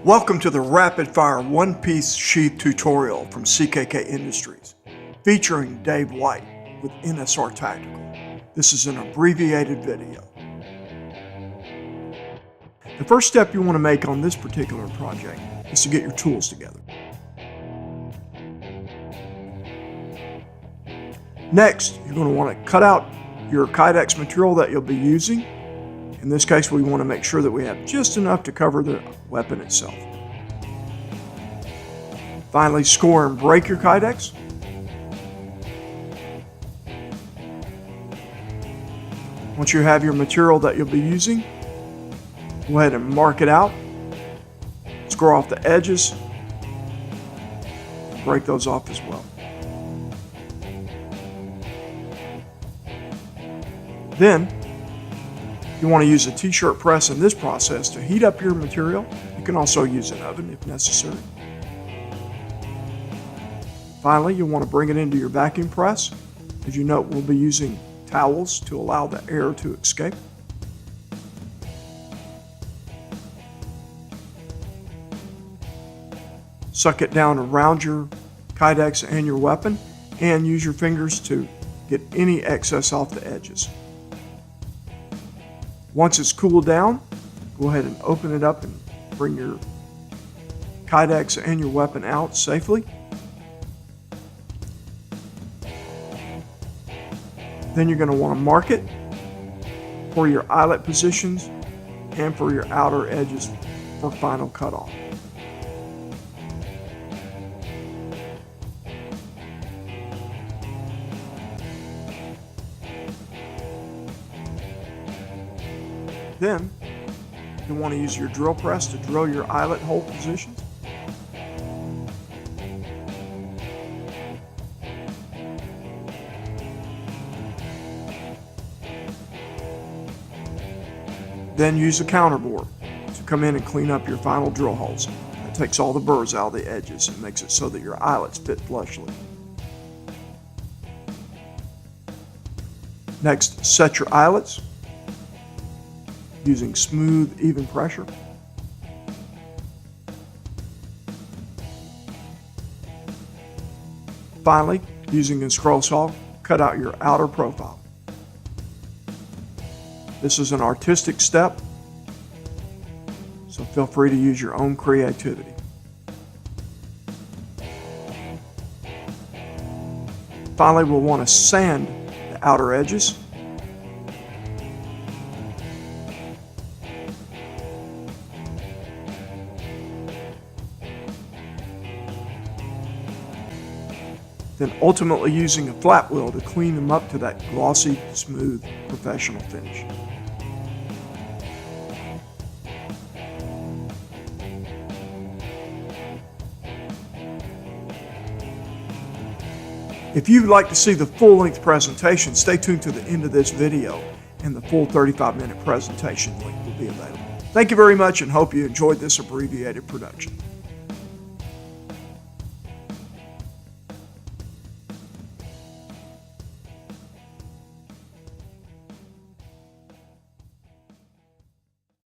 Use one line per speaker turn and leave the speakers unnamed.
Welcome to the rapid fire one-piece sheath tutorial from CKK Industries, featuring Dave White with NSR Tactical. This is an abbreviated video. The first step you want to make on this particular project is to get your tools together. Next, you're going to want to cut out your Kydex material that you'll be using. In this case, we want to make sure that we have just enough to cover the weapon itself. Finally, score and break your Kydex. Once you have your material that you'll be using, go ahead and mark it out. Score off the edges. Break those off as well. Then, you want to use a t-shirt press in this process to heat up your material. You can also use an oven if necessary. Finally, you'll want to bring it into your vacuum press. As you note, we'll be using towels to allow the air to escape. Suck it down around your Kydex and your weapon, and use your fingers to get any excess off the edges. Once it's cooled down, go ahead and open it up and bring your Kydex and your weapon out safely. Then you're going to want to mark it for your eyelet positions and for your outer edges for final cutoff. Then, you'll want to use your drill press to drill your eyelet hole positions. Then use a counterbore to come in and clean up your final drill holes. That takes all the burrs out of the edges and makes it so that your eyelets fit flushly. Next, set your eyelets using smooth, even pressure. Finally, using a scroll saw, cut out your outer profile. This is an artistic step, so feel free to use your own creativity. Finally, we'll want to sand the outer edges. Then ultimately using a flat wheel to clean them up to that glossy, smooth, professional finish. If you'd like to see the full-length presentation, stay tuned to the end of this video and the full 35-minute presentation link will be available. Thank you very much and hope you enjoyed this abbreviated production.